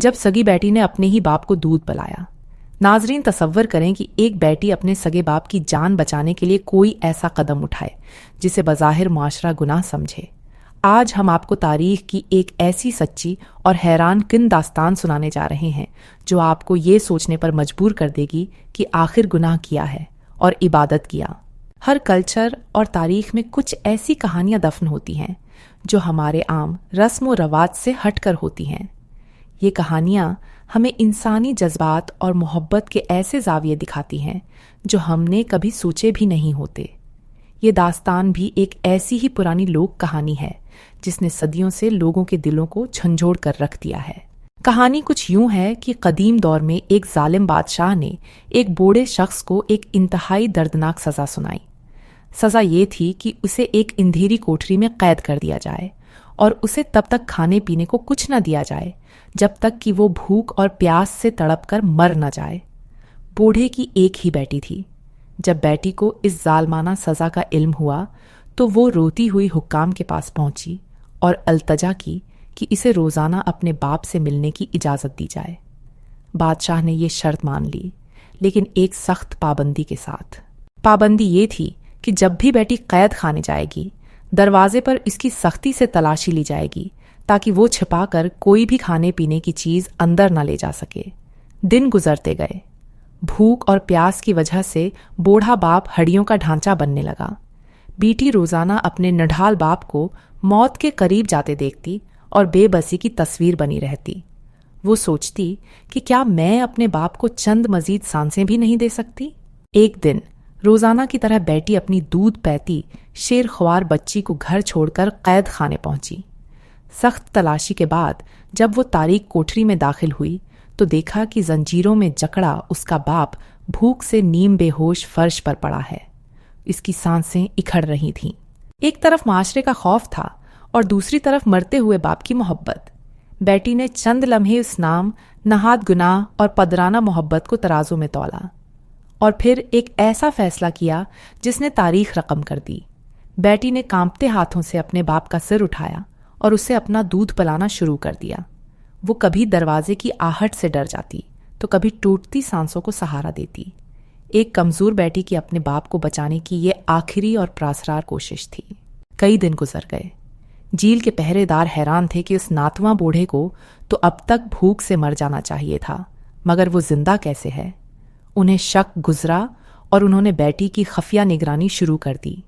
जब सगी बेटी ने अपने ही बाप को दूध पिलाया। नाजरीन, तसव्वुर करें कि एक बेटी अपने सगे बाप की जान बचाने के लिए कोई ऐसा कदम उठाए जिसे बज़ाहिर मुआशरा गुनाह समझे। आज हम आपको तारीख की एक ऐसी सच्ची और हैरान किन दास्तान सुनाने जा रहे हैं जो आपको ये सोचने पर मजबूर कर देगी कि आखिर गुनाह किया है और इबादत किया। हर कल्चर और तारीख में कुछ ऐसी कहानियां दफन होती हैं जो हमारे आम रस्म व रवाज से हटकर होती हैं। ये कहानियां हमें इंसानी जज्बात और मोहब्बत के ऐसे जाविये दिखाती हैं जो हमने कभी सोचे भी नहीं होते। ये दास्तान भी एक ऐसी ही पुरानी लोक कहानी है जिसने सदियों से लोगों के दिलों को झंझोड़ कर रख दिया है। कहानी कुछ यूं है कि कदीम दौर में एक जालिम बादशाह ने एक बूढ़े शख्स को एक इंतहाई दर्दनाक सजा सुनाई। सजा ये थी कि उसे एक अंधेरी कोठरी में कैद कर दिया जाए और उसे तब तक खाने पीने को कुछ न दिया जाए जब तक कि वो भूख और प्यास से तड़प कर मर न जाए। बूढ़े की एक ही बेटी थी। जब बेटी को इस जालमाना सजा का इल्म हुआ तो वो रोती हुई हुक्काम के पास पहुंची और अल्तजा की कि इसे रोजाना अपने बाप से मिलने की इजाजत दी जाए। बादशाह ने ये शर्त मान ली, लेकिन एक सख्त पाबंदी के साथ। पाबंदी ये थी कि जब भी बेटी कैद खाने जाएगी, दरवाजे पर इसकी सख्ती से तलाशी ली जाएगी ताकि वो छिपाकर कोई भी खाने पीने की चीज अंदर न ले जा सके। दिन गुजरते गए। भूख और प्यास की वजह से बूढ़ा बाप हड्डियों का ढांचा बनने लगा। बेटी रोजाना अपने नढाल बाप को मौत के करीब जाते देखती और बेबसी की तस्वीर बनी रहती। वो सोचती कि क्या मैं अपने बाप को चंद मजीद सांसें भी नहीं दे सकती। एक दिन रोजाना की तरह बेटी अपनी दूध पैती शेर ख्वार बच्ची को घर छोड़कर कैद खाने पहुंची। सख्त तलाशी के बाद जब वो तारीक कोठरी में दाखिल हुई तो देखा कि जंजीरों में जकड़ा उसका बाप भूख से नीम बेहोश फर्श पर पड़ा है। इसकी सांसें इखड़ रही थीं। एक तरफ माशरे का खौफ था और दूसरी तरफ मरते हुए बाप की मोहब्बत। बेटी ने चंद लम्हे उस नाम, नहाद गुनाह और पदराना मोहब्बत को तराजू में तौला और फिर एक ऐसा फैसला किया जिसने तारीख रकम कर दी। बेटी ने कांपते हाथों से अपने बाप का सिर उठाया और उसे अपना दूध पिलाना शुरू कर दिया। वो कभी दरवाजे की आहट से डर जाती तो कभी टूटती सांसों को सहारा देती। एक कमजोर बेटी की अपने बाप को बचाने की ये आखिरी और प्रासरार कोशिश थी। कई दिन गुजर गए। झील के पहरेदार हैरान थे कि उस नातवां बूढ़े को तो अब तक भूख से मर जाना चाहिए था, मगर वो जिंदा कैसे है। उन्हें शक गुजरा और उन्होंने बेटी की खफिया निगरानी शुरू कर दी।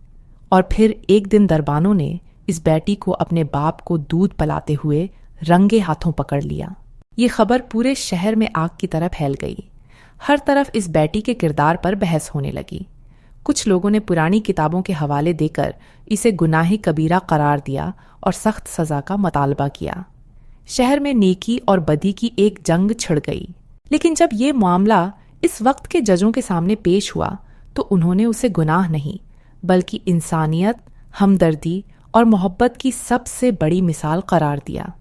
और फिर एक दिन दरबानों ने इस बेटी को अपने बाप को दूध पिलाते हुए रंगे हाथों पकड़ लिया। ये खबर पूरे शहर में आग की तरह फैल गई। हर तरफ इस बेटी के किरदार पर बहस होने लगी। कुछ लोगों ने पुरानी किताबों के हवाले देकर इसे गुनाही कबीरा करार दिया और सख्त सजा का मुतालबा किया। शहर में नेकी और बदी की एक जंग छिड़ गई। लेकिन जब ये मामला इस वक्त के जजों के सामने पेश हुआ तो उन्होंने उसे गुनाह नहीं बल्कि इंसानियत, हमदर्दी और मोहब्बत की सबसे बड़ी मिसाल करार दिया।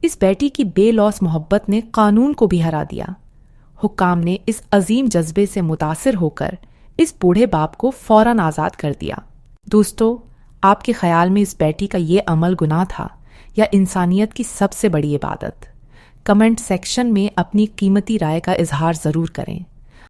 इस बेटी की बेलौस मोहब्बत ने कानून को भी हरा दिया। हुक्काम ने इस अजीम जज्बे से मुतासिर होकर इस बूढ़े बाप को फौरन आज़ाद कर दिया। दोस्तों, आपके ख्याल में इस बेटी का ये अमल गुनाह था या इंसानियत की सबसे बड़ी इबादत? कमेंट सेक्शन में अपनी कीमती राय का इजहार ज़रूर करें।